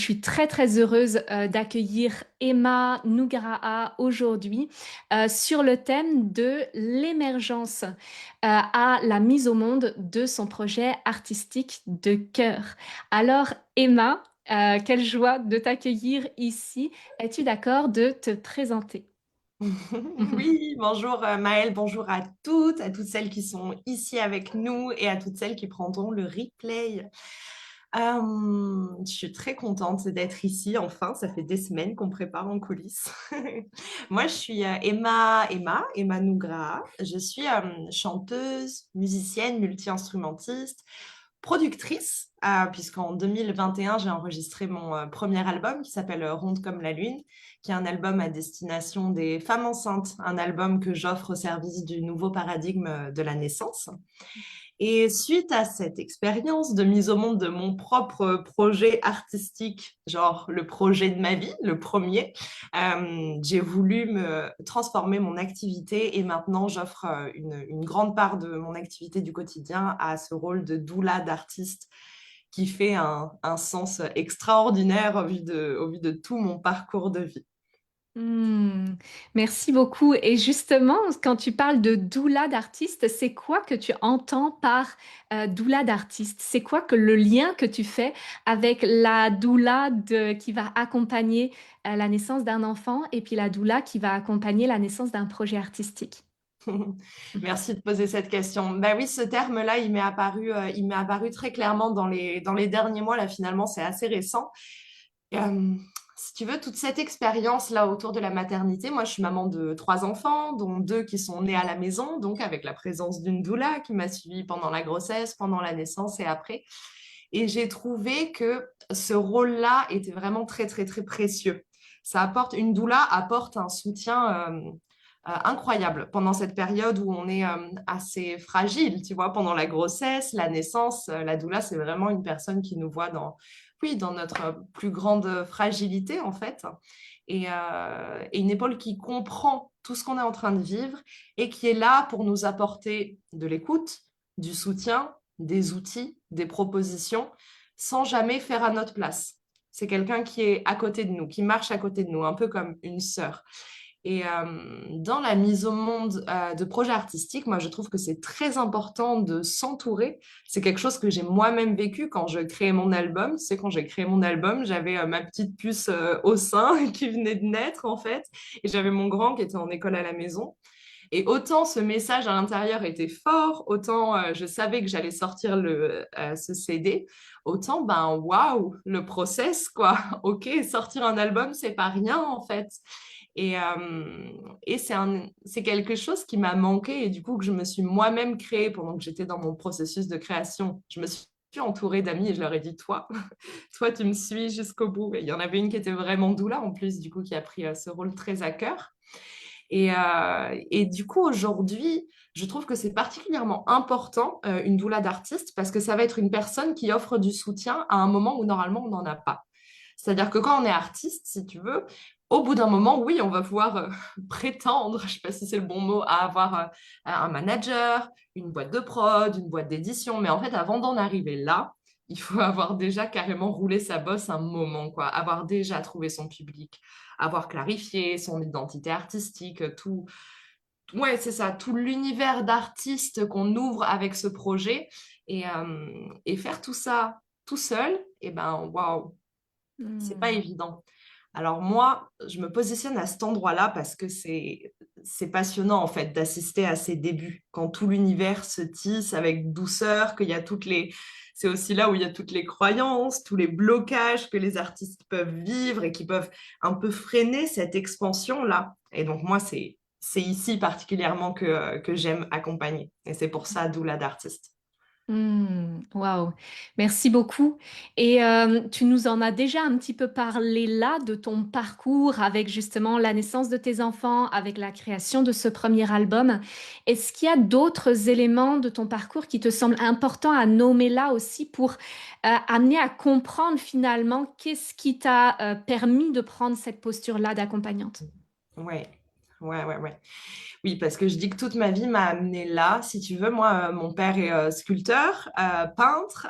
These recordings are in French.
Je suis très très heureuse d'accueillir Emma Nougraha aujourd'hui sur le thème de l'émergence à la mise au monde de son projet artistique de cœur. Alors Emma, quelle joie de t'accueillir ici. Es-tu d'accord de te présenter? Oui, bonjour Maëlle, bonjour à toutes celles qui sont ici avec nous et à toutes celles qui prendront le replay. Je suis très contente d'être ici, enfin, ça fait des semaines qu'on prépare en coulisses. Moi, je suis Emma Nougra. Je suis chanteuse, musicienne, multi-instrumentiste, productrice, puisqu'en 2021, j'ai enregistré mon premier album qui s'appelle Ronde comme la lune, qui est un album à destination des femmes enceintes, un album que j'offre au service du nouveau paradigme de la naissance. Et suite à cette expérience de mise au monde de mon propre projet artistique, genre le projet de ma vie, le premier, j'ai voulu me transformer mon activité et maintenant j'offre une grande part de mon activité du quotidien à ce rôle de doula d'artiste qui fait un sens extraordinaire au vu de tout mon parcours de vie. Hmm, merci beaucoup. Et justement, quand tu parles de doula d'artiste, c'est quoi que tu entends par doula d'artiste? C'est quoi que le lien que tu fais avec la qui va accompagner la naissance d'un enfant et puis la doula qui va accompagner la naissance d'un projet artistique? Merci de poser cette question. Ben oui, ce terme-là, il m'est apparu très clairement dans les derniers mois. Là, finalement, c'est assez récent. Et, si tu veux, toute cette expérience-là autour de la maternité, moi, je suis maman de trois enfants, dont deux qui sont nés à la maison, donc avec la présence d'une doula qui m'a suivie pendant la grossesse, pendant la naissance et après. Et j'ai trouvé que ce rôle-là était vraiment très, très, très précieux. Une doula apporte un soutien incroyable pendant cette période où on est assez fragile, tu vois, pendant la grossesse, la naissance. La doula, c'est vraiment une personne qui nous voit oui, dans notre plus grande fragilité, en fait, et une épaule qui comprend tout ce qu'on est en train de vivre et qui est là pour nous apporter de l'écoute, du soutien, des outils, des propositions, sans jamais faire à notre place. C'est quelqu'un qui est à côté de nous, qui marche à côté de nous, un peu comme une sœur. Et dans la mise au monde de projets artistiques, moi, je trouve que c'est très important de s'entourer. C'est quelque chose que j'ai moi-même vécu quand je créais mon album. C'est quand j'ai créé mon album, j'avais ma petite puce au sein qui venait de naître, en fait, et j'avais mon grand qui était en école à la maison. Et autant ce message à l'intérieur était fort, autant je savais que j'allais sortir ce CD, autant, ben, waouh, le process, quoi. Ok, sortir un album, c'est pas rien, en fait. Et c'est quelque chose qui m'a manqué et du coup que je me suis moi-même créée pendant que j'étais dans mon processus de création. Je me suis entourée d'amis et je leur ai dit, toi, toi, tu me suis jusqu'au bout. Et il y en avait une qui était vraiment doula en plus, du coup, qui a pris ce rôle très à cœur. Et du coup, aujourd'hui, je trouve que c'est particulièrement important, une doula d'artiste, parce que ça va être une personne qui offre du soutien à un moment où normalement on n'en a pas. C'est-à-dire que quand on est artiste, si tu veux, au bout d'un moment, oui, on va pouvoir prétendre, je ne sais pas si c'est le bon mot, à avoir un manager, une boîte de prod, une boîte d'édition. Mais en fait, avant d'en arriver là, il faut avoir déjà carrément roulé sa bosse un moment, quoi. Avoir déjà trouvé son public, avoir clarifié son identité artistique, tout. Ouais, c'est ça, tout l'univers d'artistes qu'on ouvre avec ce projet et faire tout ça tout seul, et ben, waouh, c'est pas Hmm. évident. Alors moi, je me positionne à cet endroit-là parce que c'est passionnant en fait d'assister à ces débuts, quand tout l'univers se tisse avec douceur, qu'il y a toutes les c'est aussi là où il y a toutes les croyances, tous les blocages que les artistes peuvent vivre et qui peuvent un peu freiner cette expansion-là. Et donc moi, c'est ici particulièrement que j'aime accompagner. Et c'est pour ça, d'où la d'artiste. Waouh, merci beaucoup. Et tu nous en as déjà un petit peu parlé là de ton parcours avec justement la naissance de tes enfants, avec la création de ce premier album. Est-ce qu'il y a d'autres éléments de ton parcours qui te semblent importants à nommer là aussi pour amener à comprendre finalement qu'est-ce qui t'a permis de prendre cette posture-là d'accompagnante? Ouais. Ouais, ouais, ouais. Oui, parce que je dis que toute ma vie m'a amenée là. Si tu veux, moi, mon père est sculpteur, peintre,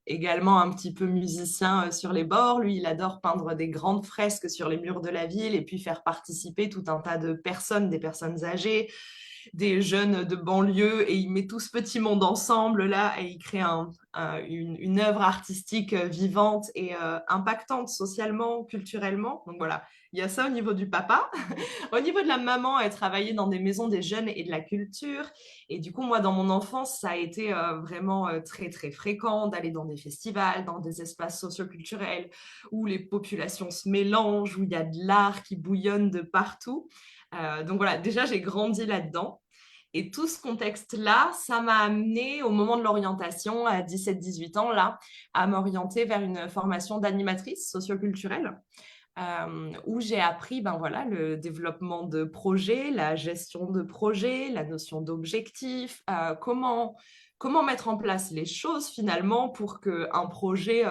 également un petit peu musicien sur les bords. Lui, il adore peindre des grandes fresques sur les murs de la ville et puis faire participer tout un tas de personnes, des personnes âgées, des jeunes de banlieue, et il met tout ce petit monde ensemble là et il crée une œuvre artistique vivante et impactante socialement, culturellement. Donc voilà, il y a ça au niveau du papa. Au niveau de la maman, elle travaillait dans des maisons des jeunes et de la culture. Et du coup, moi, dans mon enfance, ça a été vraiment très, très fréquent d'aller dans des festivals, dans des espaces socioculturels où les populations se mélangent, où il y a de l'art qui bouillonne de partout. Donc voilà, déjà, j'ai grandi là-dedans. Et tout ce contexte-là, ça m'a amené au moment de l'orientation, à 17-18 ans, là, à m'orienter vers une formation d'animatrice socioculturelle où j'ai appris ben voilà, le développement de projets, la gestion de projets, la notion d'objectif, comment mettre en place les choses finalement pour qu'un projet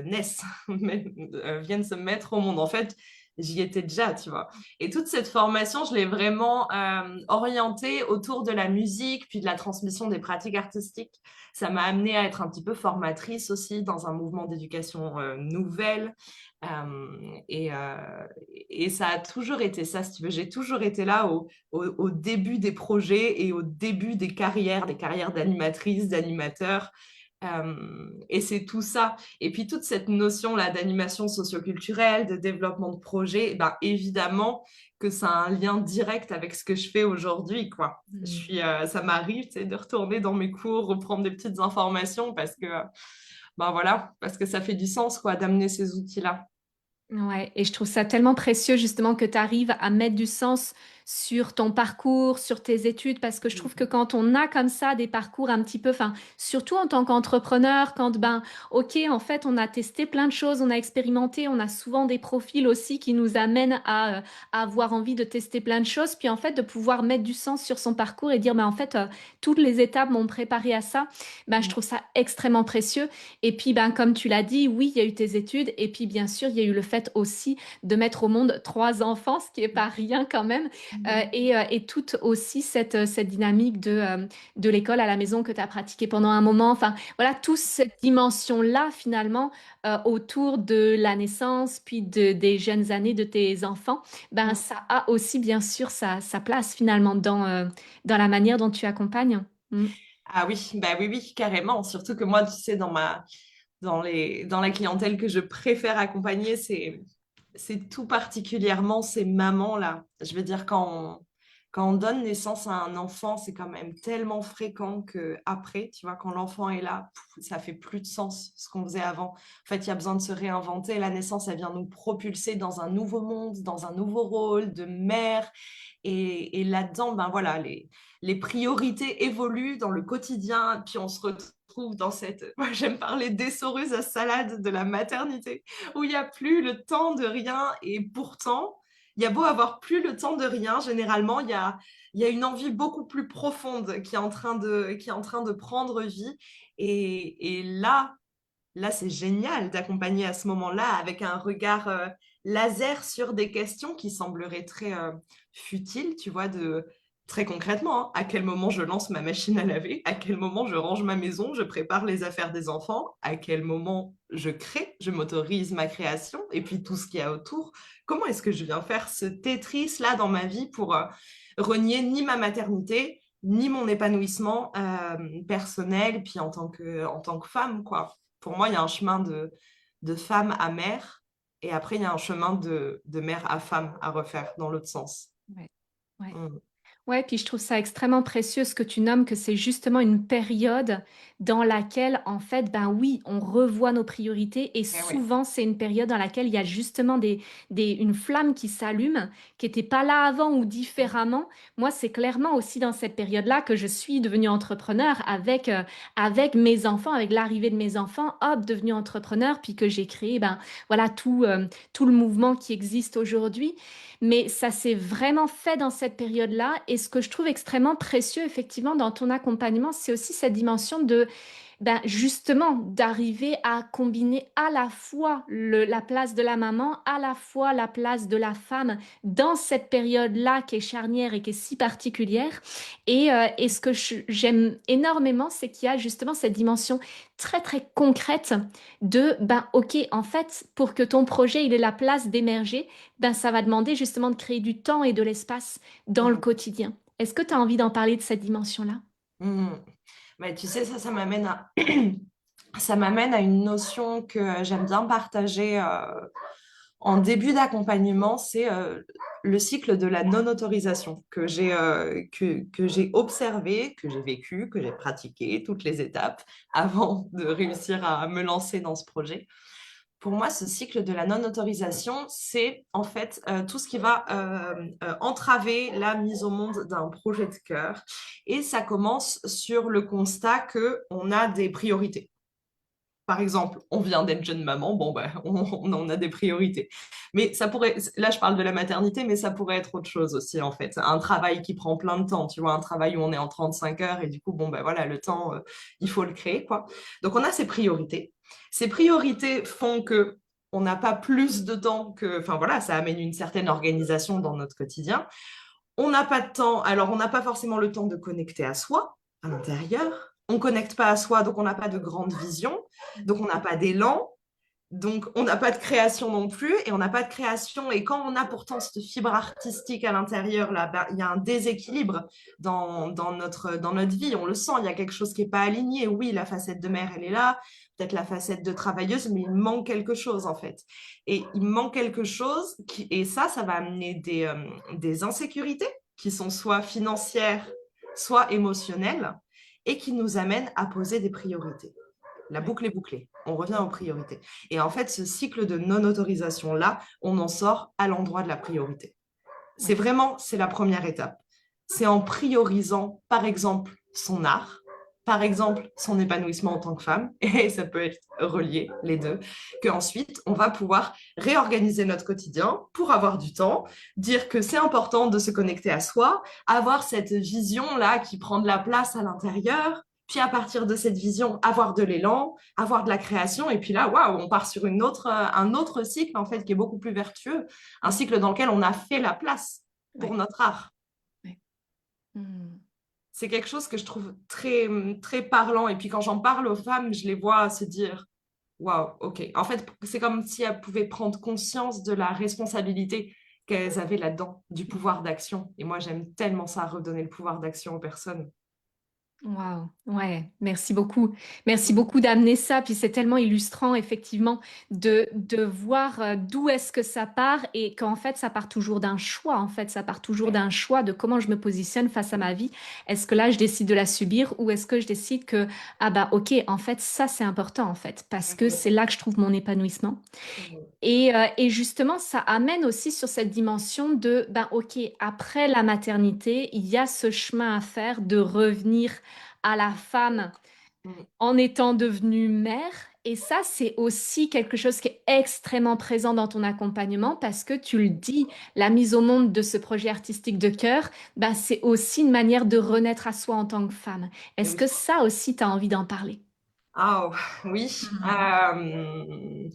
naisse, vienne se mettre au monde. En fait, j'y étais déjà, tu vois. Et toute cette formation, je l'ai vraiment orientée autour de la musique, puis de la transmission des pratiques artistiques. Ça m'a amené à être un petit peu formatrice aussi dans un mouvement d'éducation nouvelle. Et ça a toujours été ça, si tu veux. J'ai toujours été là au début des projets et au début des carrières d'animatrice, d'animateur. Et c'est tout ça. Et puis toute cette notion-là d'animation socioculturelle, de développement de projet, ben, évidemment que ça a un lien direct avec ce que je fais aujourd'hui, quoi. Mm. Ça m'arrive, tu sais, de retourner dans mes cours, reprendre des petites informations parce que, ben voilà, parce que ça fait du sens, quoi, d'amener ces outils-là. Ouais, et je trouve ça tellement précieux justement que tu arrives à mettre du sens sur ton parcours, sur tes études, parce que je trouve que quand on a comme ça des parcours un petit peu, enfin, surtout en tant qu'entrepreneur, quand ben, ok, en fait, on a testé plein de choses, on a expérimenté, on a souvent des profils aussi qui nous amènent à avoir envie de tester plein de choses, puis en fait, de pouvoir mettre du sens sur son parcours et dire, ben, en fait, toutes les étapes m'ont préparé à ça, ben, je trouve ça extrêmement précieux. Et puis, ben, comme tu l'as dit, oui, il y a eu tes études, et puis bien sûr, il y a eu le fait aussi de mettre au monde trois enfants, ce qui est pas rien quand même, et toute aussi cette dynamique de l'école à la maison que tu as pratiquée pendant un moment. Enfin, voilà, toute cette dimension-là, finalement, autour de la naissance, puis des jeunes années de tes enfants, ben, ça a aussi, bien sûr, sa place, finalement, dans la manière dont tu accompagnes. Mm. Ah oui, bah oui, oui, carrément. Surtout que moi, tu sais, dans la clientèle que je préfère accompagner, c'est tout particulièrement ces mamans-là. Je veux dire, quand on donne naissance à un enfant, c'est quand même tellement fréquent que après, tu vois, quand l'enfant est là, ça fait plus de sens ce qu'on faisait avant. En fait, il y a besoin de se réinventer. La naissance, elle vient nous propulser dans un nouveau monde, dans un nouveau rôle de mère. Et là-dedans, ben voilà, les priorités évoluent dans le quotidien, puis on se retrouve dans cette, moi j'aime parler d'essoreuse à salade de la maternité, où il n'y a plus le temps de rien, et pourtant, il y a beau avoir plus le temps de rien, généralement, il y a une envie beaucoup plus profonde qui est en train de prendre vie, et là, c'est génial d'accompagner à ce moment-là avec un regard laser sur des questions qui sembleraient très futiles, tu vois, très concrètement, hein, à quel moment je lance ma machine à laver, à quel moment je range ma maison, je prépare les affaires des enfants, à quel moment je crée, je m'autorise ma création, et puis tout ce qu'il y a autour. Comment est-ce que je viens faire ce Tetris-là dans ma vie pour renier ni ma maternité, ni mon épanouissement personnel, puis en tant que femme, quoi. Pour moi, il y a un chemin de femme à mère, et après, il y a un chemin de mère à femme à refaire dans l'autre sens. Ouais. Ouais. Mm. Ouais, puis je trouve ça extrêmement précieux ce que tu nommes, que c'est justement une période dans laquelle, en fait, ben oui, on revoit nos priorités et Eh oui. souvent c'est une période dans laquelle il y a justement une flamme qui s'allume, qui n'était pas là avant ou différemment. Moi, c'est clairement aussi dans cette période-là que je suis devenue entrepreneur avec mes enfants, avec l'arrivée de mes enfants, hop, devenue entrepreneur, puis que j'ai créé, ben voilà, tout le mouvement qui existe aujourd'hui. Mais ça s'est vraiment fait dans cette période-là. Et ce que je trouve extrêmement précieux, effectivement, dans ton accompagnement, c'est aussi cette dimension de ben justement, d'arriver à combiner à la fois la place de la maman, à la fois la place de la femme dans cette période-là qui est charnière et qui est si particulière. Et ce que j'aime énormément, c'est qu'il y a justement cette dimension très très concrète de, ben ok, en fait, pour que ton projet il ait la place d'émerger, ben ça va demander justement de créer du temps et de l'espace dans le Mhm. quotidien. Est-ce que tu as envie d'en parler de cette dimension-là? Mhm. Mais tu sais, ça m'amène à... ça m'amène à une notion que j'aime bien partager en début d'accompagnement, c'est le cycle de la non-autorisation que j'ai observé, que j'ai vécu, que j'ai pratiqué, toutes les étapes avant de réussir à me lancer dans ce projet. Pour moi, ce cycle de la non-autorisation, c'est en fait tout ce qui va entraver la mise au monde d'un projet de cœur. Et ça commence sur le constat qu'on a des priorités. Par exemple, on vient d'être jeune maman, bon, ben, on en a des priorités. Mais ça pourrait, là, je parle de la maternité, mais ça pourrait être autre chose aussi, en fait. Un travail qui prend plein de temps, tu vois, un travail où on est en 35 heures et du coup, bon, ben voilà, le temps, il faut le créer, quoi. Donc, on a ces priorités. Ces priorités font que on n'a pas plus de temps que, enfin voilà, ça amène une certaine organisation dans notre quotidien. On n'a pas de temps, alors on n'a pas forcément le temps de connecter à soi, à l'intérieur. On ne connecte pas à soi, donc on n'a pas de grande vision, donc on n'a pas d'élan, donc on n'a pas de création non plus, et on n'a pas de création. Et quand on a pourtant cette fibre artistique à l'intérieur, là, ben, il y a un déséquilibre dans notre vie. On le sent, il y a quelque chose qui n'est pas aligné. Oui, la facette de mère, elle est là, peut-être la facette de travailleuse, mais il manque quelque chose en fait. Et il manque quelque chose, et ça va amener des insécurités qui sont soit financières, soit émotionnelles, et qui nous amènent à poser des priorités. La Ouais. boucle est bouclée. On revient aux priorités. Et en fait, ce cycle de non-autorisation-là, on en sort à l'endroit de la priorité. C'est Ouais. vraiment, c'est la première étape. C'est en priorisant, par exemple, son art, par exemple, son épanouissement en tant que femme, et ça peut être relié, les deux, qu'ensuite, on va pouvoir réorganiser notre quotidien pour avoir du temps, dire que c'est important de se connecter à soi, avoir cette vision-là qui prend de la place à l'intérieur, puis à partir de cette vision, avoir de l'élan, avoir de la création, et puis là, waouh, on part sur un autre cycle, en fait, qui est beaucoup plus vertueux, un Mm. cycle dans lequel on a fait la place pour Ouais. notre art. Ouais. Mm. C'est quelque chose que je trouve très, très parlant. Et puis quand j'en parle aux femmes, je les vois se dire, waouh, ok. En fait, c'est comme si elles pouvaient prendre conscience de la responsabilité qu'elles avaient là-dedans, du pouvoir d'action. Et moi, j'aime tellement ça, redonner le pouvoir d'action aux personnes. Waouh, ouais, merci beaucoup. Merci beaucoup d'amener ça. Puis c'est tellement illustrant, effectivement, de voir d'où est-ce que ça part et qu'en fait, ça part toujours d'un choix. En fait, ça part toujours d'un choix de comment je me positionne face à ma vie. Est-ce que là, je décide de la subir ou est-ce que je décide que, ah bah, ok, en fait, ça, c'est important, en fait, parce que c'est là que je trouve mon épanouissement. Et justement, ça amène aussi sur cette dimension de, ben ok, après la maternité, il y a ce chemin à faire de revenir à la femme en étant devenue mère. Et ça, c'est aussi quelque chose qui est extrêmement présent dans ton accompagnement parce que tu le dis, la mise au monde de ce projet artistique de cœur, ben, c'est aussi une manière de renaître à soi en tant que femme. Et Est-ce oui. que ça aussi, tu as envie d'en parler? Ah, oui. Mhm.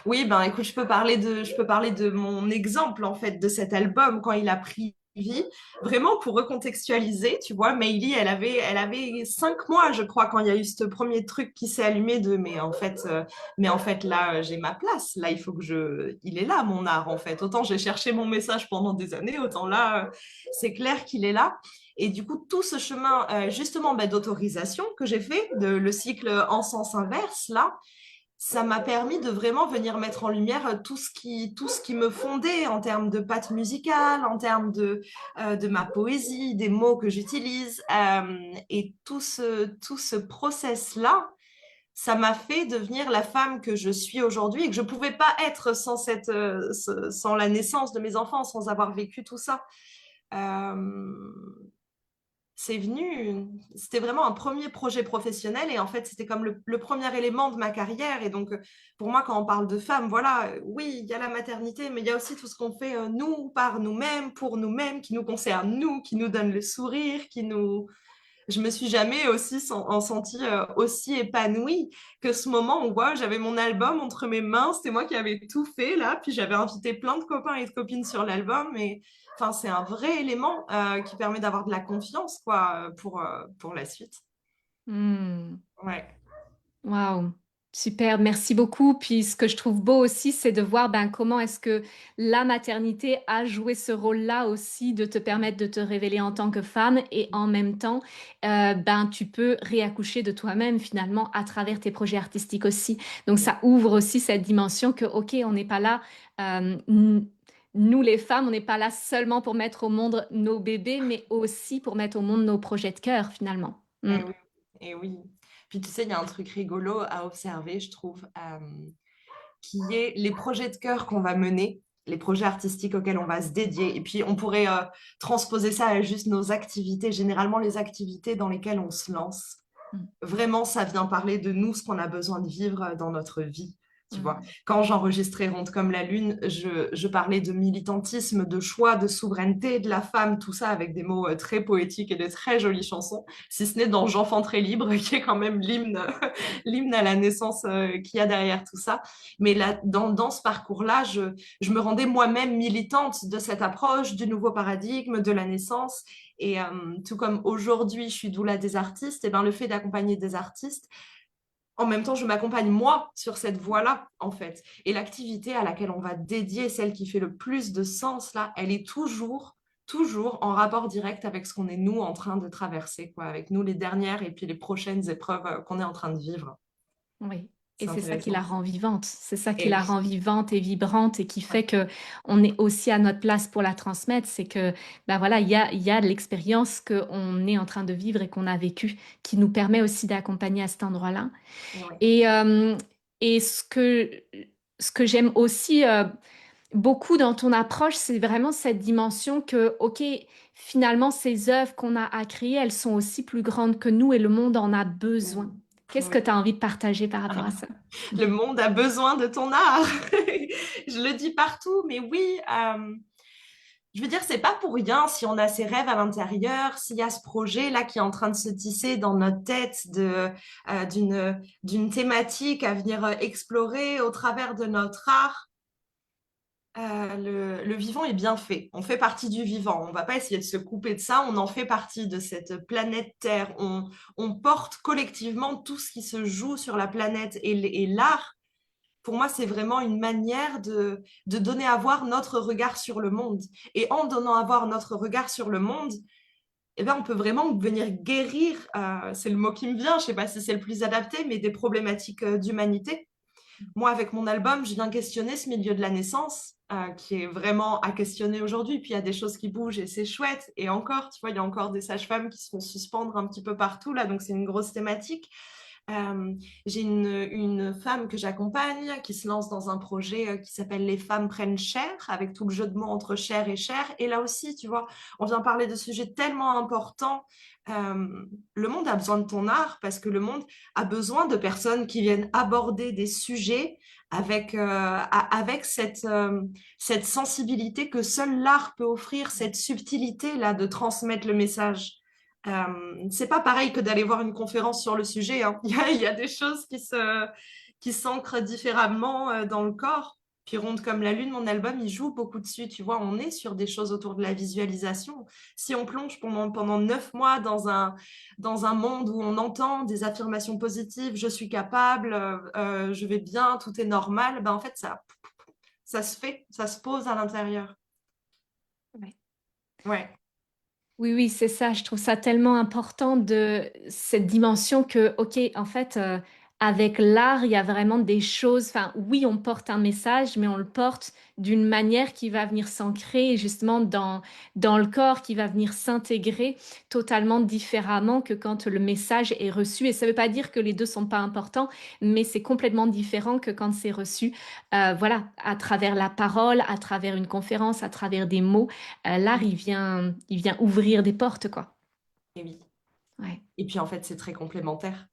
Oui, ben écoute, je peux parler de mon exemple en fait de cet album quand il a pris vie. Vraiment pour recontextualiser, tu vois, Meili, elle avait 5 mois, je crois, quand il y a eu ce premier truc qui s'est allumé de, mais en fait là, j'ai ma place. Là, il faut que il est là mon art en fait. Autant j'ai cherché mon message pendant des années, autant là, c'est clair qu'il est là. Et du coup, tout ce chemin justement bah, d'autorisation que j'ai fait, le cycle en sens inverse là ça m'a permis de vraiment venir mettre en lumière tout ce qui me fondait en termes de patte musicale, en termes de ma poésie, des mots que j'utilise. Et tout ce process-là, ça m'a fait devenir la femme que je suis aujourd'hui et que je ne pouvais pas être sans la naissance de mes enfants, sans avoir vécu tout ça. Euh, c'est venu, c'était vraiment un premier projet professionnel et en fait, c'était comme le premier élément de ma carrière. Et donc, pour moi, quand on parle de femmes, voilà, oui, il y a la maternité, mais il y a aussi tout ce qu'on fait nous, par nous-mêmes, pour nous-mêmes, qui nous concerne nous, qui nous donne le sourire, qui nous je me suis jamais sentie aussi épanouie que ce moment où ouais, j'avais mon album entre mes mains, c'était moi qui avais tout fait là, puis j'avais invité plein de copains et de copines sur l'album. Et enfin, c'est un vrai élément qui permet d'avoir de la confiance quoi, pour la suite. Hmm. Ouais. Waouh, super, merci beaucoup. Puis ce que je trouve beau aussi, c'est de voir ben, comment est-ce que la maternité a joué ce rôle-là aussi de te permettre de te révéler en tant que femme et en même temps, ben, tu peux réaccoucher de toi-même finalement à travers tes projets artistiques aussi. Donc ça ouvre aussi cette dimension que, ok, on n'est pas là, nous les femmes, on n'est pas là seulement pour mettre au monde nos bébés, mais aussi pour mettre au monde nos projets de cœur finalement. Mm. Et oui, et oui. Puis tu sais, il y a un truc rigolo à observer, je trouve, qui est les projets de cœur qu'on va mener, les projets artistiques auxquels on va se dédier. Et puis on pourrait transposer ça à juste nos activités, généralement les activités dans lesquelles on se lance. Mm. Vraiment, ça vient parler de nous, ce qu'on a besoin de vivre dans notre vie. Tu vois, Mm. quand j'enregistrais Ronde comme la lune, je parlais de militantisme, de choix, de souveraineté de la femme, tout ça avec des mots très poétiques et de très jolies chansons, si ce n'est dans J'enfant très libre, qui est quand même l'hymne, l'hymne à la naissance qu'il y a derrière tout ça. Mais là, dans ce parcours-là, je me rendais moi-même militante de cette approche, du nouveau paradigme, de la naissance. Et tout comme aujourd'hui, je suis doula des artistes, et ben, le fait d'accompagner des artistes, en même temps, je m'accompagne moi sur cette voie-là, en fait. Et l'activité à laquelle on va dédier, celle qui fait le plus de sens, là, elle est toujours en rapport direct avec ce qu'on est, nous, en train de traverser, quoi, avec nous, les dernières et puis les prochaines épreuves qu'on est en train de vivre. Oui. Et C'est c'est ça qui la intéressant. rend vivante. C'est ça qui Et la oui, rend vivante et vibrante et qui ouais, fait que on est aussi à notre place pour la transmettre. C'est que, ben voilà, il y a de l'expérience qu'on est en train de vivre et qu'on a vécue qui nous permet aussi d'accompagner à cet endroit-là. ouais. Et, ce que j'aime aussi beaucoup dans ton approche, c'est vraiment cette dimension que, OK, finalement, ces œuvres qu'on a à créer, elles sont aussi plus grandes que nous et le monde en a besoin. Qu'est-ce que Ouais. tu as envie de partager par rapport à ça? Le monde a besoin de ton art. Je le dis partout, mais oui, je veux dire, c'est pas pour rien si on a ces rêves à l'intérieur, s'il y a ce projet là qui est en train de se tisser dans notre tête d'une thématique à venir explorer au travers de notre art. Le vivant est bien fait. On fait partie du vivant. On va pas essayer de se couper de ça. On en fait partie de cette planète Terre. On porte collectivement tout ce qui se joue sur la planète et l'art. Pour moi, c'est vraiment une manière de donner à voir notre regard sur le monde. Et en donnant à voir notre regard sur le monde, eh ben, on peut vraiment venir guérir, c'est le mot qui me vient, je ne sais pas si c'est le plus adapté, mais des problématiques d'humanité. Moi, avec mon album, je viens questionner ce milieu de la naissance, qui est vraiment à questionner aujourd'hui. Puis il y a des choses qui bougent et c'est chouette. Et encore, tu vois, il y a encore des sages-femmes qui se font suspendre un petit peu partout, là, donc c'est une grosse thématique. J'ai une femme que j'accompagne qui se lance dans un projet qui s'appelle Les femmes prennent cher, avec tout le jeu de mots entre cher et cher. Et là aussi, tu vois, on vient parler de sujets tellement importants. Le monde a besoin de ton art parce que le monde a besoin de personnes qui viennent aborder des sujets avec cette sensibilité que seul l'art peut offrir, cette subtilité-là de transmettre le message. C'est pas pareil que d'aller voir une conférence sur le sujet, hein. Il y a des choses qui s'ancrent différemment dans le corps. Puis Ronde comme la lune, mon album, il joue beaucoup dessus. Tu vois, on est sur des choses autour de la visualisation. Si on plonge pendant 9 mois dans un monde où on entend des affirmations positives, je suis capable, je vais bien, tout est normal, ben en fait, ça se fait, ça se pose à l'intérieur. Ouais. Ouais. Oui, oui, c'est ça. Je trouve ça tellement important de cette dimension que, OK, en fait, avec l'art, il y a vraiment des choses. Enfin, oui, on porte un message, mais on le porte d'une manière qui va venir s'ancrer justement dans le corps, qui va venir s'intégrer totalement différemment que quand le message est reçu. Et ça ne veut pas dire que les deux sont pas importants, mais c'est complètement différent que quand c'est reçu, voilà, à travers la parole, à travers une conférence, à travers des mots. L'art, il vient ouvrir des portes, quoi. Et oui. Ouais. Et puis en fait, c'est très complémentaire.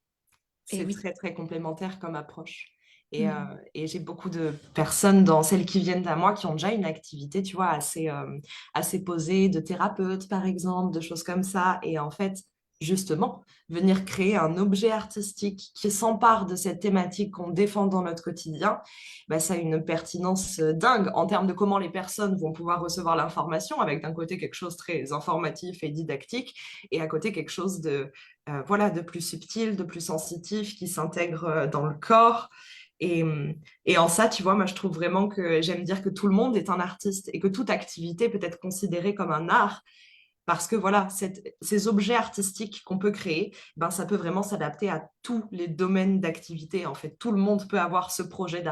Et C'est oui. très, très complémentaire comme approche. Mm. Et j'ai beaucoup de personnes dans celles qui viennent à moi qui ont déjà une activité, tu vois, assez posée, de thérapeute, par exemple, de choses comme ça. Et en fait, justement, venir créer un objet artistique qui s'empare de cette thématique qu'on défend dans notre quotidien, bah, ça a une pertinence dingue en termes de comment les personnes vont pouvoir recevoir l'information, avec d'un côté quelque chose de très informatif et didactique, et à côté quelque chose de, voilà, de plus subtil, de plus sensitif, qui s'intègre dans le corps. Et, et en ça, tu vois, moi, je trouve vraiment que j'aime dire que tout le monde est un artiste et que toute activité peut être considérée comme un art parce que voilà, ces objets artistiques qu'on peut créer, ben, ça peut vraiment s'adapter à tous les domaines d'activité. En fait, tout le monde peut avoir ce projet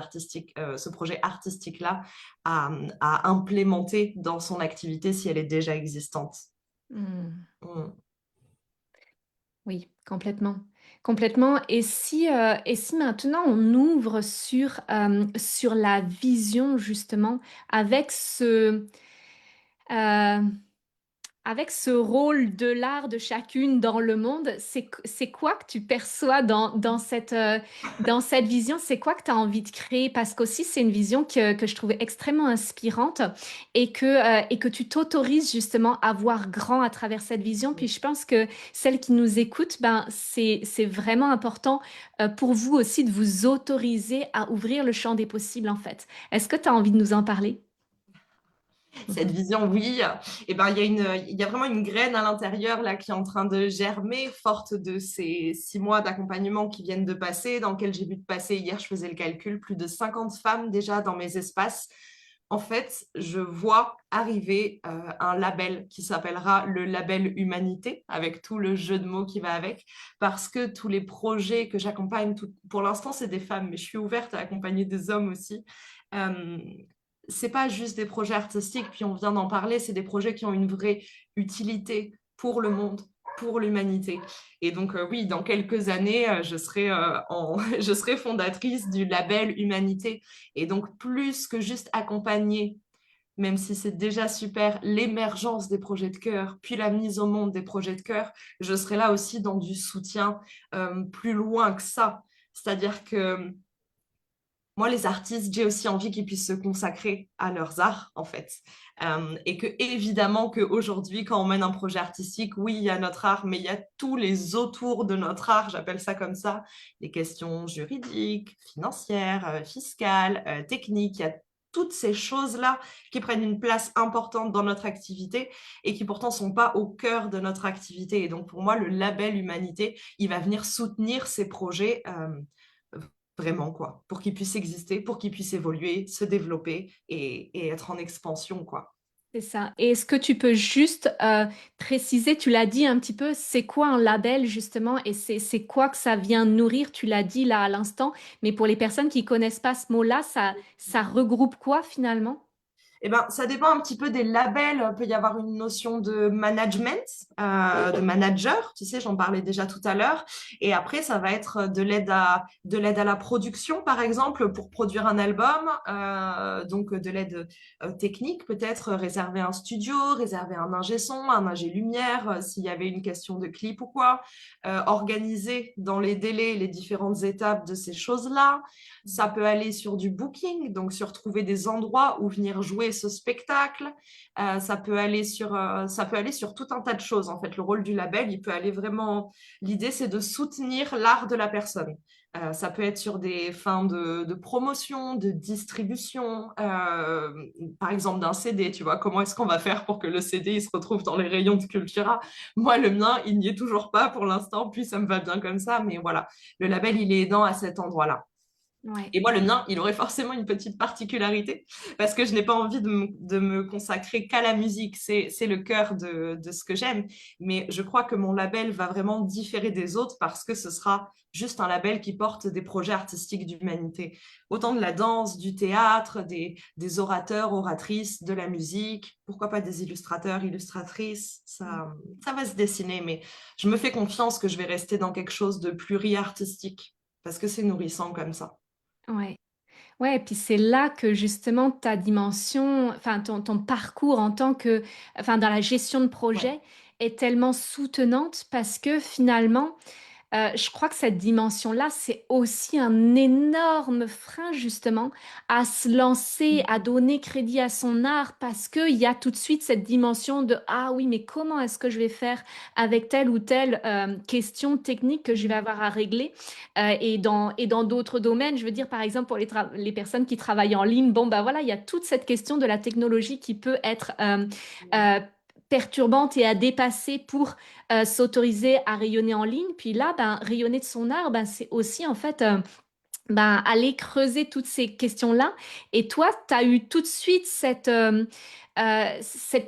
artistique-là à implémenter dans son activité si elle est déjà existante. Mmh. Mm. Oui, complètement. Complètement. Et si maintenant on ouvre sur la vision justement avec euh, avec ce rôle de l'art de chacune dans le monde, c'est quoi que tu perçois dans cette vision? C'est quoi que tu as envie de créer? Parce qu'aussi, c'est une vision que je trouve extrêmement inspirante et que tu t'autorises justement à voir grand à travers cette vision. Puis je pense que celles qui nous écoutent, ben, c'est vraiment important pour vous aussi de vous autoriser à ouvrir le champ des possibles, en fait. Est-ce que tu as envie de nous en parler? Cette vision, oui, et ben, il y a vraiment une graine à l'intérieur là qui est en train de germer, forte de ces 6 mois d'accompagnement qui viennent de passer, dans lequel j'ai vu de passer, hier je faisais le calcul, plus de 50 femmes déjà dans mes espaces. En fait, je vois arriver un label qui s'appellera le label Humanité, avec tout le jeu de mots qui va avec, parce que tous les projets que j'accompagne, pour l'instant c'est des femmes, mais je suis ouverte à accompagner des hommes aussi. Euh, c'est pas juste des projets artistiques, puis on vient d'en parler, c'est des projets qui ont une vraie utilité pour le monde, pour l'humanité. Et donc, oui, dans quelques années, je serai fondatrice du label Humanité. Et donc, plus que juste accompagner, même si c'est déjà super, l'émergence des projets de cœur, puis la mise au monde des projets de cœur, je serai là aussi dans du soutien plus loin que ça. C'est-à-dire que moi, les artistes, j'ai aussi envie qu'ils puissent se consacrer à leurs arts, en fait. Et que, évidemment, qu'aujourd'hui, quand on mène un projet artistique, oui, il y a notre art, mais il y a tous les autour de notre art, j'appelle ça comme ça, les questions juridiques, financières, fiscales, techniques. Il y a toutes ces choses-là qui prennent une place importante dans notre activité et qui pourtant sont pas au cœur de notre activité. Et donc, pour moi, le label Humanité, il va venir soutenir ces projets. Vraiment, quoi, pour qu'ils puissent exister, pour qu'ils puissent évoluer, se développer et être en expansion, quoi. C'est ça. Et est-ce que tu peux juste préciser, tu l'as dit un petit peu, c'est quoi un label justement et c'est quoi que ça vient nourrir? Tu l'as dit là à l'instant, mais pour les personnes qui connaissent pas ce mot-là, ça regroupe quoi finalement? Eh ben, ça dépend un petit peu des labels. Il peut y avoir une notion de management, de manager. Tu sais, j'en parlais déjà tout à l'heure. Et après, ça va être de l'aide à la production, par exemple, pour produire un album. Donc, de l'aide technique, peut-être réserver un studio, réserver un ingé son, un ingé lumière, s'il y avait une question de clip ou quoi. Organiser dans les délais les différentes étapes de ces choses-là. Ça peut aller sur du booking, donc sur trouver des endroits où venir jouer ce spectacle. Ça peut aller sur tout un tas de choses. En fait, le rôle du label, il peut aller vraiment. L'idée, c'est de soutenir l'art de la personne. Ça peut être sur des fins de promotion, de distribution, par exemple d'un CD, tu vois, comment est-ce qu'on va faire pour que le CD il se retrouve dans les rayons de Cultura? Moi, le mien, il n'y est toujours pas pour l'instant, puis ça me va bien comme ça, mais voilà, le label, il est aidant à cet endroit-là. Ouais. Et moi, le mien, il aurait forcément une petite particularité parce que je n'ai pas envie de me consacrer qu'à la musique. C'est le cœur de ce que j'aime. Mais je crois que mon label va vraiment différer des autres parce que ce sera juste un label qui porte des projets artistiques d'humanité. Autant de la danse, du théâtre, des orateurs, oratrices, de la musique, pourquoi pas des illustrateurs, illustratrices. Ça va se dessiner, mais je me fais confiance que je vais rester dans quelque chose de pluri-artistique parce que c'est nourrissant comme ça. Ouais. Ouais, et puis c'est là que justement ta dimension, enfin ton parcours en tant que, enfin dans la gestion de Ouais. projet est tellement soutenante parce que finalement, je crois que cette dimension-là, c'est aussi un énorme frein justement à se lancer, à donner crédit à son art parce qu'il y a tout de suite cette dimension de ah oui, mais comment est-ce que je vais faire avec telle ou telle question technique que je vais avoir à régler. Et dans d'autres domaines, je veux dire par exemple pour les personnes qui travaillent en ligne, bon bah voilà, il y a toute cette question de la technologie qui peut être euh, perturbante et à dépasser pour s'autoriser à rayonner en ligne. Puis là, ben, rayonner de son art, ben, c'est aussi en fait ben, aller creuser toutes ces questions-là. Et toi, tu as eu tout de suite cette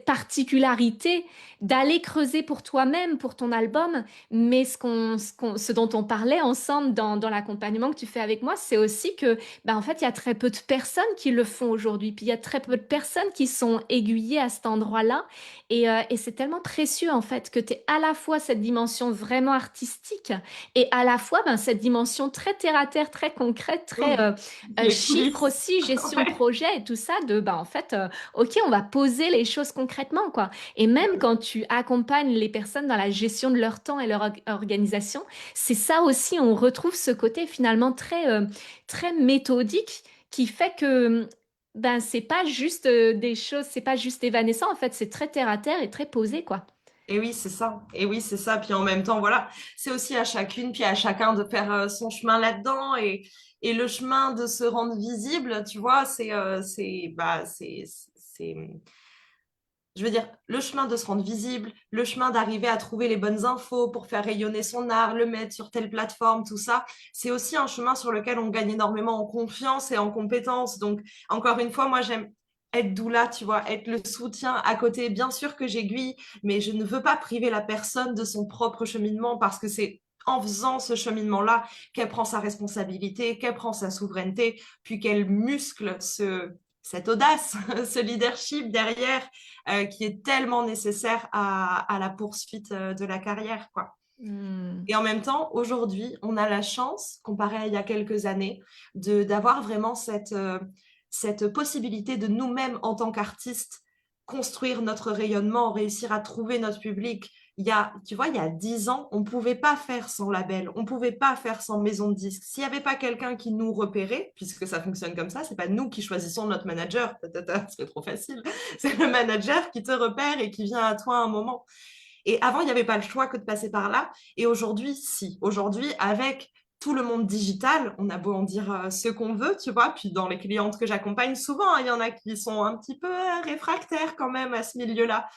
particularité d'aller creuser pour toi-même, pour ton album. Mais ce dont on parlait ensemble dans l'accompagnement que tu fais avec moi, c'est aussi que, ben, en fait, il y a très peu de personnes qui le font aujourd'hui. Puis il y a très peu de personnes qui sont aiguillées à cet endroit-là. Et c'est tellement précieux, en fait, que tu aies à la fois cette dimension vraiment artistique et à la fois, ben, cette dimension très terre à terre, très concrète, très Oui, les chiffre coulisses. aussi, gestion de Ouais. projet et tout ça, de, ben, en fait, ok, on va poser les choses concrètement, quoi. Et même quand tu accompagnes les personnes dans la gestion de leur temps et leur organisation, c'est ça aussi, on retrouve ce côté finalement très méthodique qui fait que ben, c'est pas juste des choses, c'est pas juste évanescent, en fait, c'est très terre à terre et très posé, quoi. Et oui, c'est ça. Et oui, c'est ça. Puis en même temps, voilà, c'est aussi à chacune, puis à chacun de faire son chemin là-dedans. Et le chemin de se rendre visible, tu vois, je veux dire, le chemin de se rendre visible, le chemin d'arriver à trouver les bonnes infos pour faire rayonner son art, le mettre sur telle plateforme, tout ça, c'est aussi un chemin sur lequel on gagne énormément en confiance et en compétences. Donc, encore une fois, moi, j'aime être doula, tu vois, être le soutien à côté. Bien sûr que j'aiguille, mais je ne veux pas priver la personne de son propre cheminement parce que c'est en faisant ce cheminement-là qu'elle prend sa responsabilité, qu'elle prend sa souveraineté, puis qu'elle muscle cette audace, ce leadership derrière qui est tellement nécessaire à la poursuite de la carrière, quoi. Hmm. Et en même temps, aujourd'hui, on a la chance, comparé à il y a quelques années, d'avoir vraiment cette possibilité de nous-mêmes, en tant qu'artistes, construire notre rayonnement, réussir à trouver notre public. Tu vois, il y a 10 ans, on ne pouvait pas faire sans label, on ne pouvait pas faire sans maison de disques. S'il n'y avait pas quelqu'un qui nous repérait, puisque ça fonctionne comme ça, c'est pas nous qui choisissons notre manager, c'est trop facile. C'est le manager qui te repère et qui vient à toi à un moment. Et avant, il n'y avait pas le choix que de passer par là. Et aujourd'hui, si. Aujourd'hui, avec tout le monde digital, on a beau en dire ce qu'on veut, tu vois. Puis dans les clientes que j'accompagne, souvent, hein, il y en a qui sont un petit peu réfractaires quand même à ce milieu-là.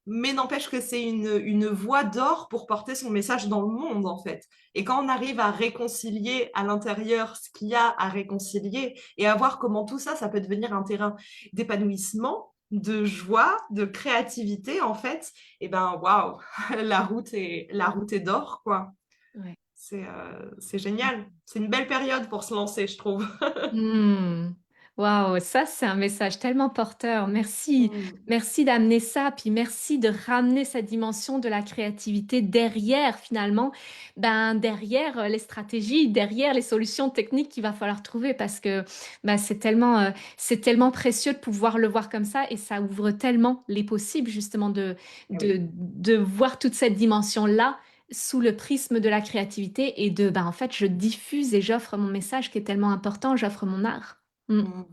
Mais n'empêche que c'est une voie d'or pour porter son message dans le monde, en fait. Et quand on arrive à réconcilier à l'intérieur ce qu'il y a à réconcilier et à voir comment tout ça, ça peut devenir un terrain d'épanouissement, de joie, de créativité, en fait, et ben, waouh, la route est d'or, quoi. Ouais. C'est génial. C'est une belle période pour se lancer, je trouve. Hmm. Waouh, ça c'est un message tellement porteur. Merci, Mm. merci d'amener ça, puis merci de ramener cette dimension de la créativité derrière finalement, ben derrière les stratégies, derrière les solutions techniques qu'il va falloir trouver parce que ben, c'est tellement précieux de pouvoir le voir comme ça et ça ouvre tellement les possibles justement Oui. de voir toute cette dimension-là sous le prisme de la créativité et de, bah, en fait, je diffuse et j'offre mon message qui est tellement important, j'offre mon art. Mm. Mm.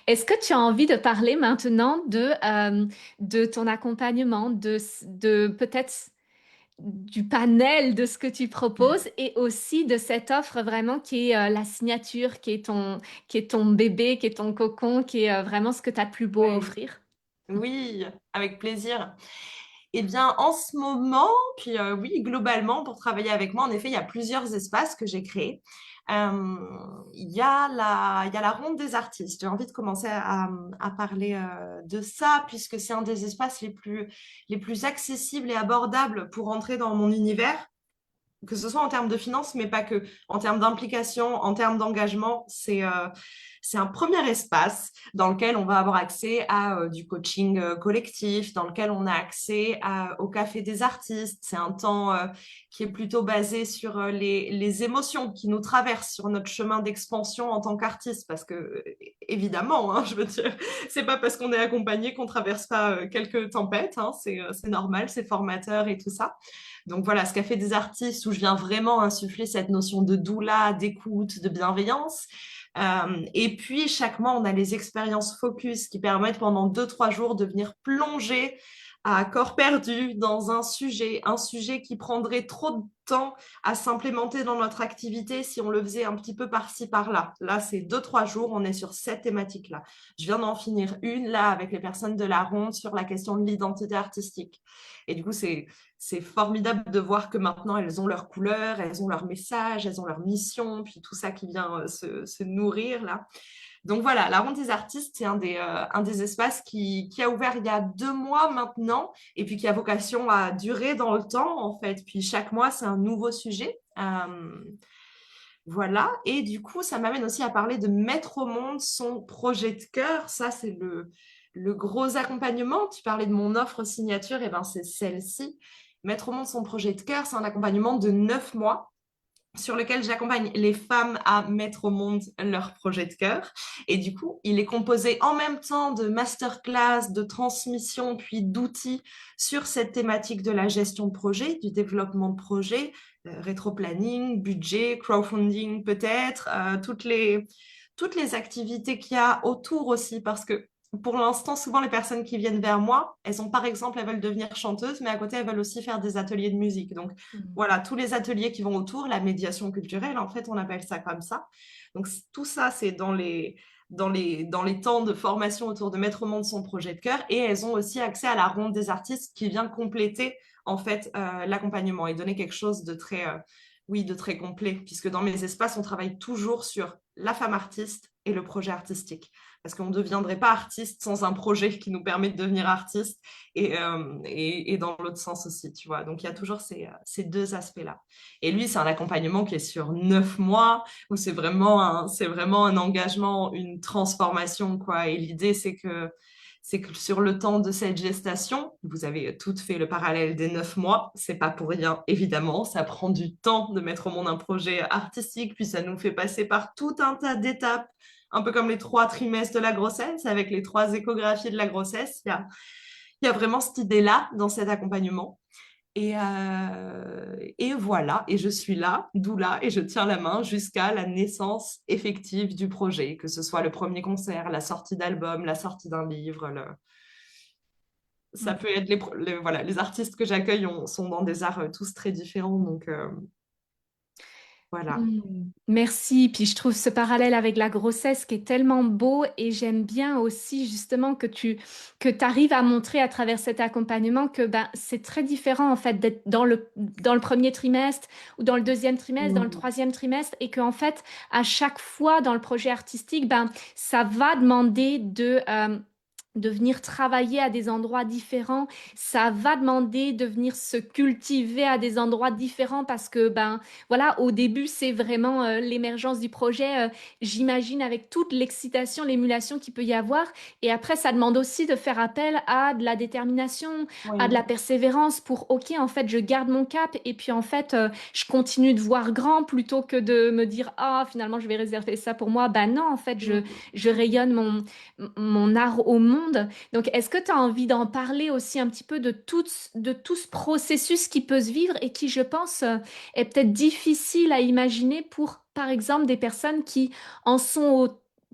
Est-ce que tu as envie de parler maintenant de ton accompagnement, de peut-être du panel de ce que tu proposes et aussi de cette offre vraiment qui est la signature, qui est ton bébé, qui est ton cocon, qui est vraiment ce que tu as de plus beau à Ouais. offrir? Oui, avec plaisir. Eh bien, en ce moment, puis oui, globalement, pour travailler avec moi, en effet, il y a plusieurs espaces que j'ai créés. Il y a la ronde des artistes. J'ai envie de commencer à parler de ça, puisque c'est un des espaces les plus accessibles et abordables pour entrer dans mon univers, que ce soit en termes de finances, mais pas que, en termes d'implication, en termes d'engagement. c'est un premier espace dans lequel on va avoir accès à du coaching collectif, dans lequel on a accès au café des artistes. C'est un temps qui est plutôt basé sur les émotions qui nous traversent sur notre chemin d'expansion en tant qu'artiste, parce que évidemment, hein, je veux dire, c'est pas parce qu'on est accompagné qu'on traverse pas quelques tempêtes, hein, c'est normal, c'est formateur et tout ça. Donc voilà, ce café des artistes où je viens vraiment insuffler cette notion de doula, d'écoute, de bienveillance. Et puis, chaque mois, on a les expériences focus qui permettent pendant 2, 3 jours de venir plonger à corps perdu dans un sujet qui prendrait trop de temps à s'implémenter dans notre activité si on le faisait un petit peu par-ci, par-là. Là, c'est 2, 3 jours, on est sur cette thématique-là. Je viens d'en finir une, là, avec les personnes de la ronde sur la question de l'identité artistique. Et du coup, c'est formidable de voir que maintenant, elles ont leur couleur, elles ont leur message, elles ont leur mission, puis tout ça qui vient se nourrir là. Donc voilà, la Ronde des artistes, c'est un des espaces qui a ouvert il y a 2 mois maintenant, et puis qui a vocation à durer dans le temps, en fait. Puis chaque mois, c'est un nouveau sujet. Voilà, et du coup, ça m'amène aussi à parler de mettre au monde son projet de cœur. Ça, c'est le gros accompagnement. Tu parlais de mon offre signature, et ben c'est celle-ci. Mettre au monde son projet de cœur, c'est un accompagnement de 9 mois sur lequel j'accompagne les femmes à mettre au monde leur projet de cœur. Et du coup, il est composé en même temps de masterclass, de transmission, puis d'outils sur cette thématique de la gestion de projet, du développement de projet, rétro-planning, budget, crowdfunding peut-être, toutes les activités qu'il y a autour aussi, parce que pour l'instant, souvent, les personnes qui viennent vers moi, elles ont, par exemple, elles veulent devenir chanteuses, mais à côté, elles veulent aussi faire des ateliers de musique. Donc, Mmh. voilà, tous les ateliers qui vont autour, la médiation culturelle, en fait, on appelle ça comme ça. Donc, tout ça, c'est dans les temps de formation autour de mettre au monde son projet de cœur. Et elles ont aussi accès à la ronde des artistes qui vient compléter, en fait, l'accompagnement et donner quelque chose de très, oui, de très complet. Puisque dans mes espaces, on travaille toujours sur la femme artiste et le projet artistique. Parce qu'on ne deviendrait pas artiste sans un projet qui nous permet de devenir artiste et dans l'autre sens aussi, tu vois. Donc, il y a toujours ces deux aspects-là. Et lui, c'est un accompagnement qui est sur 9 mois, où c'est vraiment un engagement, une transformation, quoi. Et l'idée, c'est que sur le temps de cette gestation, vous avez toutes fait le parallèle des 9 mois, c'est pas pour rien, évidemment, ça prend du temps de mettre au monde un projet artistique, puis ça nous fait passer par tout un tas d'étapes, un peu comme les 3 trimestres de la grossesse, avec les 3 échographies de la grossesse, il y a vraiment cette idée-là dans cet accompagnement. Et voilà, et je suis là, d'où là, et je tiens la main jusqu'à la naissance effective du projet, que ce soit le premier concert, la sortie d'album, la sortie d'un livre. Ça peut être voilà, les artistes que j'accueille sont dans des arts tous très différents, donc voilà. Merci. Puis je trouve ce parallèle avec la grossesse qui est tellement beau et j'aime bien aussi justement que tu arrives à montrer à travers cet accompagnement que ben, c'est très différent en fait d'être dans le premier trimestre ou dans le deuxième trimestre, dans le Mm. troisième trimestre et qu'en fait à chaque fois dans le projet artistique, ben, ça va demander de venir travailler à des endroits différents, ça va demander de venir se cultiver à des endroits différents parce que ben voilà, au début, c'est vraiment l'émergence du projet, j'imagine, avec toute l'excitation, l'émulation qu'il peut y avoir. Et après, ça demande aussi de faire appel à de la détermination, à de Oui. la persévérance pour, OK, en fait, je garde mon cap et puis, en fait, je continue de voir grand plutôt que de me dire, ah, finalement, je vais réserver ça pour moi. Ben non, en fait, Mm. je rayonne mon art au monde. Donc, est-ce que tu as envie d'en parler aussi un petit peu de tout ce processus qui peut se vivre et qui, je pense, est peut-être difficile à imaginer pour, par exemple, des personnes qui en sont au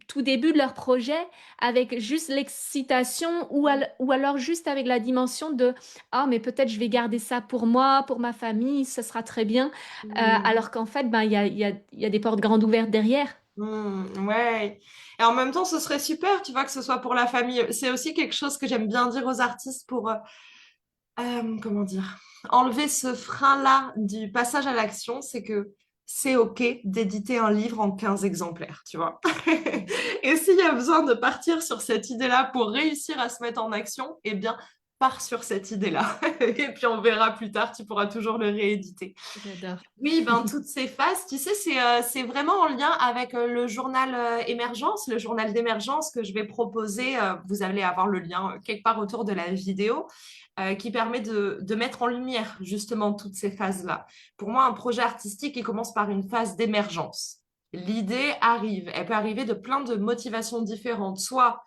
tout début de leur projet avec juste l'excitation ou alors juste avec la dimension de ah mais peut-être je vais garder ça pour moi, pour ma famille, ça sera très bien. Mm. Alors qu'en fait ben il y a des portes grandes ouvertes derrière. Ouais. Et en même temps, ce serait super, tu vois, que ce soit pour la famille. C'est aussi quelque chose que j'aime bien dire aux artistes pour, comment dire, enlever ce frein-là du passage à l'action, c'est que c'est OK d'éditer un livre en 15 exemplaires, tu vois. Et s'il y a besoin de partir sur cette idée-là pour réussir à se mettre en action, eh bien, pars sur cette idée-là. Et puis on verra plus tard, tu pourras toujours le rééditer. J'adore. Oui, ben, toutes ces phases, tu sais, c'est vraiment en lien avec le journal émergence, le journal d'émergence que je vais proposer. Vous allez avoir le lien quelque part autour de la vidéo qui permet de mettre en lumière justement toutes ces phases-là. Pour moi, un projet artistique, il commence par une phase d'émergence. L'idée arrive, elle peut arriver de plein de motivations différentes. Soit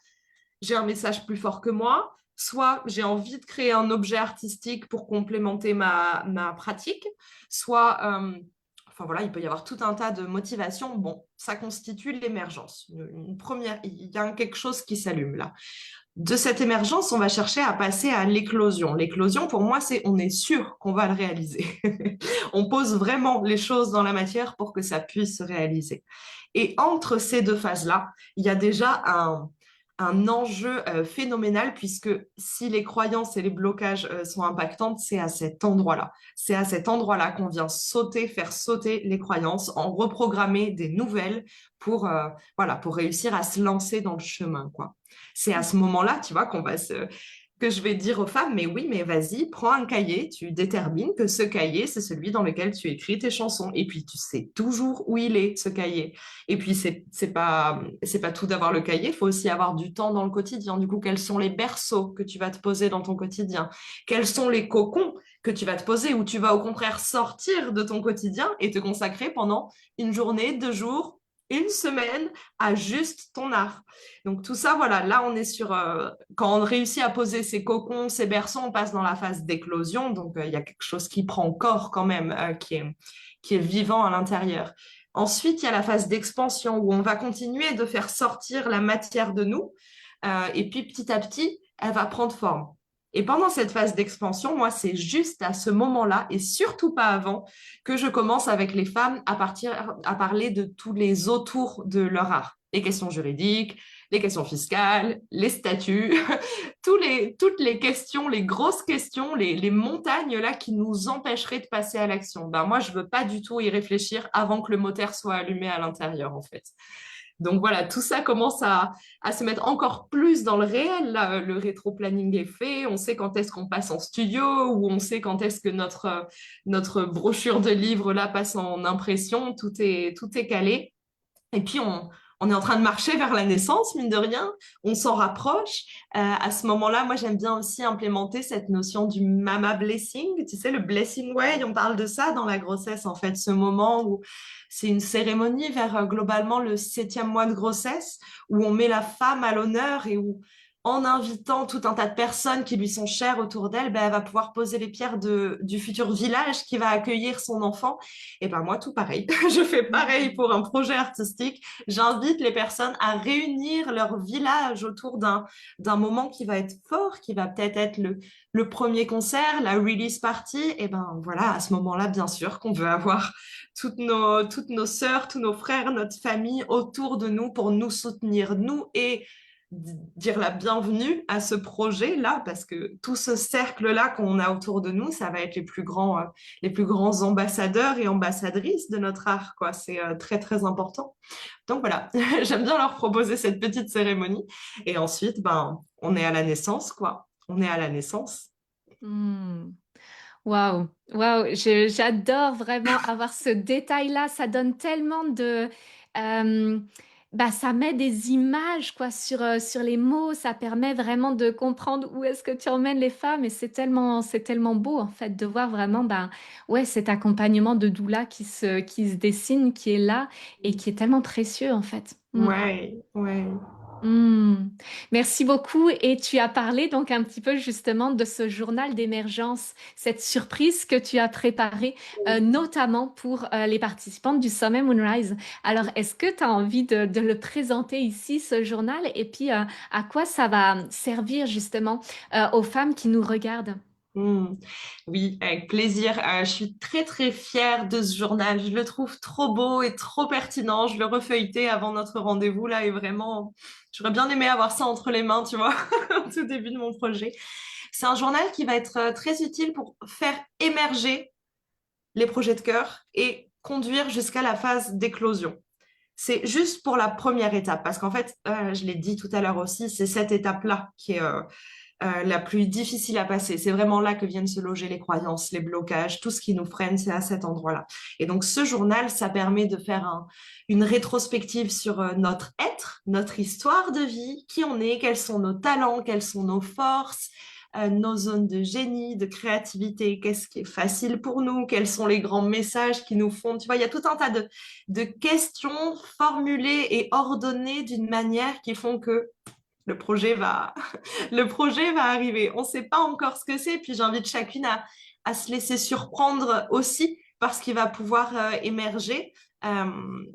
j'ai un message plus fort que moi, soit j'ai envie de créer un objet artistique pour complémenter ma pratique, soit, enfin voilà, il peut y avoir tout un tas de motivations. Bon, ça constitue l'émergence. Une première, il y a quelque chose qui s'allume là. De cette émergence, on va chercher à passer à l'éclosion. L'éclosion, pour moi, c'est on est sûr qu'on va le réaliser. On pose vraiment les choses dans la matière pour que ça puisse se réaliser. Et entre ces deux phases-là, il y a déjà un enjeu phénoménal puisque si les croyances et les blocages sont impactantes, c'est à cet endroit-là. C'est à cet endroit-là qu'on vient sauter, faire sauter les croyances, en reprogrammer des nouvelles pour, voilà, pour réussir à se lancer dans le chemin, quoi. C'est à ce moment-là, tu vois, que je vais dire aux femmes, mais oui, mais vas-y, prends un cahier, tu détermines que ce cahier, c'est celui dans lequel tu écris tes chansons. Et puis, tu sais toujours où il est, ce cahier. Et puis, c'est pas tout d'avoir le cahier, il faut aussi avoir du temps dans le quotidien. Du coup, quels sont les berceaux que tu vas te poser dans ton quotidien? Quels sont les cocons que tu vas te poser où tu vas au contraire sortir de ton quotidien et te consacrer pendant une journée, 2 jours, une semaine à juste ton art. Donc tout ça, voilà, là on est sur, quand on réussit à poser ces cocons, ces berceaux, on passe dans la phase d'éclosion, donc il y a quelque chose qui prend corps quand même, qui est vivant à l'intérieur. Ensuite, il y a la phase d'expansion où on va continuer de faire sortir la matière de nous, et puis petit à petit, elle va prendre forme. Et pendant cette phase d'expansion, moi, c'est juste à ce moment-là, et surtout pas avant, que je commence avec les femmes à parler de tous les autour de leur art. Les questions juridiques, les questions fiscales, les statuts, toutes les questions, les grosses questions, les montagnes là qui nous empêcheraient de passer à l'action. Ben, moi, je veux pas du tout y réfléchir avant que le moteur soit allumé à l'intérieur, en fait. Donc voilà, tout ça commence à se mettre encore plus dans le réel. Là. Le rétro-planning est fait, on sait quand est-ce qu'on passe en studio ou on sait quand est-ce que notre brochure de livre là passe en impression, tout est calé. Et puis, on est en train de marcher vers la naissance, mine de rien. On s'en rapproche. À ce moment-là, moi, j'aime bien aussi implémenter cette notion du mama blessing. Tu sais, le blessing way, on parle de ça dans la grossesse, en fait, ce moment où c'est une cérémonie vers globalement le 7e mois de grossesse, où on met la femme à l'honneur et où, en invitant tout un tas de personnes qui lui sont chères autour d'elle, ben, elle va pouvoir poser les pierres du futur village qui va accueillir son enfant. Et ben moi, tout pareil. Je fais pareil pour un projet artistique. J'invite les personnes à réunir leur village autour d'un moment qui va être fort, qui va peut-être être le premier concert, la release party. Et ben voilà, à ce moment-là, bien sûr, qu'on veut avoir toutes nos sœurs, tous nos frères, notre famille autour de nous pour nous soutenir, nous et dire la bienvenue à ce projet-là, parce que tout ce cercle-là qu'on a autour de nous, ça va être les plus grands ambassadeurs et ambassadrices de notre art, quoi. C'est très, très important. Donc voilà, j'aime bien leur proposer cette petite cérémonie. Et ensuite, ben, on est à la naissance, quoi. On est à la naissance. Hmm. Waouh, waouh, j'adore vraiment avoir ce détail-là. Ça donne tellement de, euh, bah, ça met des images quoi sur les mots. Ça permet vraiment de comprendre où est-ce que tu emmènes les femmes. Et c'est tellement beau en fait de voir vraiment, bah, ouais, cet accompagnement de doula qui se dessine, qui est là et qui est tellement précieux en fait. Mm. Ouais, ouais. Hmm. Merci beaucoup. Et tu as parlé donc un petit peu justement de ce journal d'émergence, cette surprise que tu as préparée, notamment pour les participantes du Sommet Moonrise. Alors, est-ce que tu as envie de le présenter ici, ce journal, et puis à quoi ça va servir justement aux femmes qui nous regardent? Hmm. Oui, avec plaisir. Je suis très très fière de ce journal. Je le trouve trop beau et trop pertinent. Je le refeuilletais avant notre rendez-vous là et vraiment, j'aurais bien aimé avoir ça entre les mains, tu vois, au tout début de mon projet. C'est un journal qui va être très utile pour faire émerger les projets de cœur et conduire jusqu'à la phase d'éclosion. C'est juste pour la première étape parce qu'en fait, je l'ai dit tout à l'heure aussi, c'est cette étape-là la plus difficile à passer. C'est vraiment là que viennent se loger les croyances, les blocages, tout ce qui nous freine, c'est à cet endroit-là. Et donc ce journal, ça permet de faire une rétrospective sur notre être, notre histoire de vie, qui on est, quels sont nos talents, quelles sont nos forces, nos zones de génie, de créativité, qu'est-ce qui est facile pour nous, quels sont les grands messages qui nous font. Tu vois, il y a tout un tas de questions formulées et ordonnées d'une manière qui font que le projet va, le projet va arriver. On ne sait pas encore ce que c'est, puis j'invite chacune à se laisser surprendre aussi par ce qui va pouvoir émerger.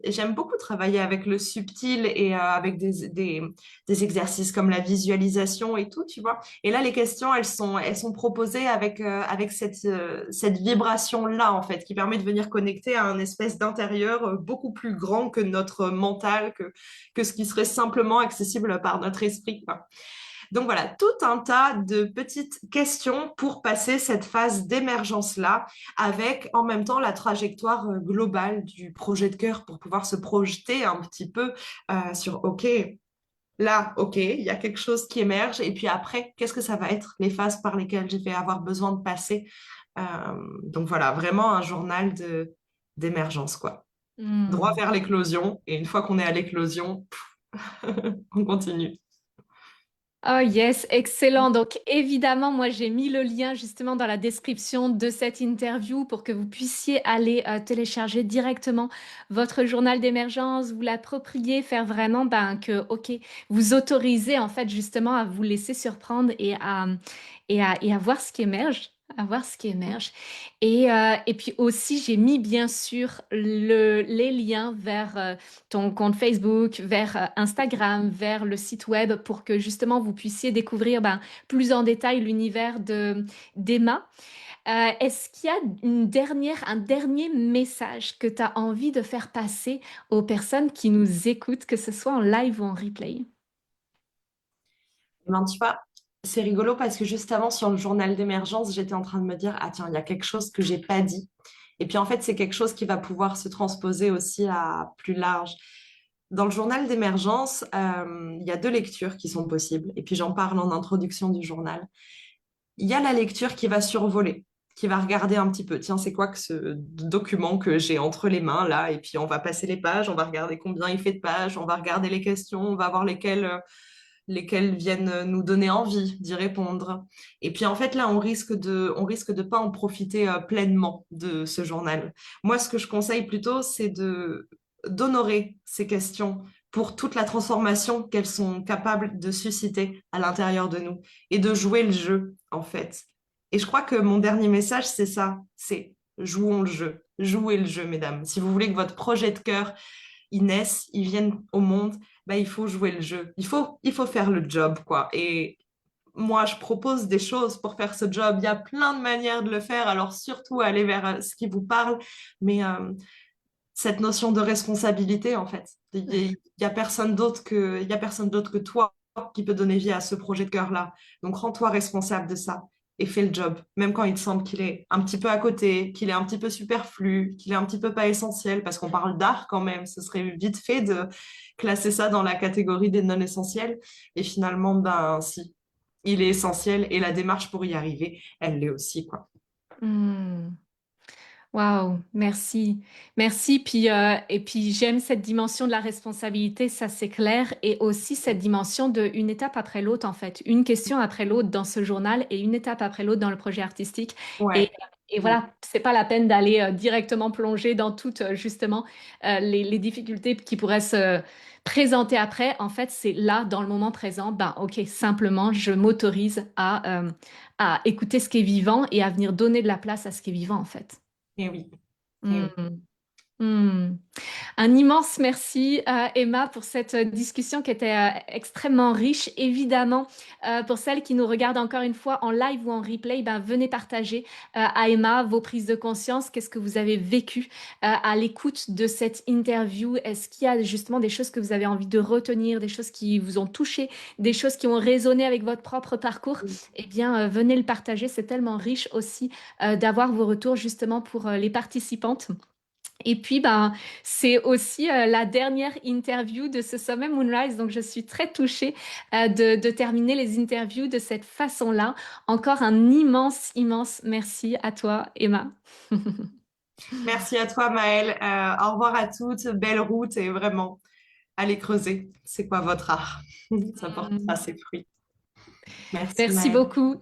Et j'aime beaucoup travailler avec le subtil et avec des exercices comme la visualisation et tout, tu vois. Et là, les questions, elles sont proposées avec cette vibration-là, en fait, qui permet de venir connecter à un espèce d'intérieur beaucoup plus grand que notre mental, que ce qui serait simplement accessible par notre esprit, quoi. Donc voilà, tout un tas de petites questions pour passer cette phase d'émergence-là, avec en même temps la trajectoire globale du projet de cœur pour pouvoir se projeter un petit peu sur, OK, là, OK, il y a quelque chose qui émerge, et puis après, qu'est-ce que ça va être, les phases par lesquelles je vais avoir besoin de passer. Euh, donc voilà, vraiment un journal d'émergence, quoi. Droit Hmm. vers l'éclosion, et une fois qu'on est à l'éclosion, on continue. Oh yes, excellent. Donc évidemment, moi j'ai mis le lien justement dans la description de cette interview pour que vous puissiez aller télécharger directement votre journal d'émergence, vous l'approprier, faire vraiment que, ok, vous autorisez en fait justement à vous laisser surprendre et à voir ce qui émerge. À voir ce qui émerge. Et puis aussi, j'ai mis bien sûr les liens vers ton compte Facebook, vers Instagram, vers le site web pour que justement vous puissiez découvrir plus en détail l'univers d'Emma. Est-ce qu'il y a un dernier message que tu as envie de faire passer aux personnes qui nous écoutent, que ce soit en live ou en replay? Eh ben, tu vois, c'est rigolo parce que juste avant, sur le journal d'émergence, j'étais en train de me dire, ah tiens, il y a quelque chose que j'ai pas dit. Et puis en fait, c'est quelque chose qui va pouvoir se transposer aussi à plus large. Dans le journal d'émergence, il y a deux lectures qui sont possibles. Et puis j'en parle en introduction du journal. Il y a la lecture qui va survoler, qui va regarder un petit peu. Tiens, c'est quoi que ce document que j'ai entre les mains là? Et puis on va passer les pages, on va regarder combien il fait de pages, on va regarder les questions, on va voir lesquelles viennent nous donner envie d'y répondre. Et puis en fait là, on risque de pas en profiter pleinement de ce journal. Moi, ce que je conseille plutôt, c'est de d'honorer ces questions pour toute la transformation qu'elles sont capables de susciter à l'intérieur de nous et de jouer le jeu en fait. Et je crois que mon dernier message, c'est ça, c'est jouons le jeu. Jouez le jeu, mesdames. Si vous voulez que votre projet de cœur, ils naissent, ils viennent au monde, bah, il faut jouer le jeu. Il faut faire le job, quoi. Et moi, je propose des choses pour faire ce job. Il y a plein de manières de le faire, alors surtout aller vers ce qui vous parle, mais cette notion de responsabilité, en fait. Il y a personne d'autre il y a personne d'autre que toi qui peut donner vie à ce projet de cœur-là. Donc, rends-toi responsable de ça et fais le job, même quand il te semble qu'il est un petit peu à côté, qu'il est un petit peu superflu, qu'il est un petit peu pas essentiel, parce qu'on parle d'art quand même. Ce serait vite fait de classer ça dans la catégorie des non essentiels. Et finalement, ben, si, il est essentiel et la démarche pour y arriver, elle l'est aussi, quoi. Hmm. Waouh, merci. Merci. Et puis j'aime cette dimension de la responsabilité, ça c'est clair. Et aussi cette dimension de une étape après l'autre, en fait. Une question après l'autre dans ce journal et une étape après l'autre dans le projet artistique. Et, Ouais. et voilà, c'est pas la peine d'aller directement plonger dans toutes justement les difficultés qui pourraient se présenter après. En fait, c'est là, dans le moment présent, ben ok, simplement, je m'autorise à écouter ce qui est vivant et à venir donner de la place à ce qui est vivant, en fait. Et oui. Et oui. Hmm. Hmm. Un immense merci, Emma, pour cette discussion qui était extrêmement riche. Évidemment, pour celles qui nous regardent encore une fois en live ou en replay, ben, venez partager à Emma vos prises de conscience. Qu'est-ce que vous avez vécu à l'écoute de cette interview? Est-ce qu'il y a justement des choses que vous avez envie de retenir, des choses qui vous ont touché, des choses qui ont résonné avec votre propre parcours? Eh bien, venez le partager. C'est tellement riche aussi d'avoir vos retours justement pour les participantes. Et puis, ben, c'est aussi la dernière interview de ce sommet Moonrise, donc je suis très touchée de terminer les interviews de cette façon-là. Encore un immense, immense merci à toi, Emma. Merci à toi, Maëlle. Au revoir à toutes. Belle route et vraiment, allez creuser. C'est quoi votre art? Ça portera Mm. ses fruits. Merci, Merci Maëlle. beaucoup.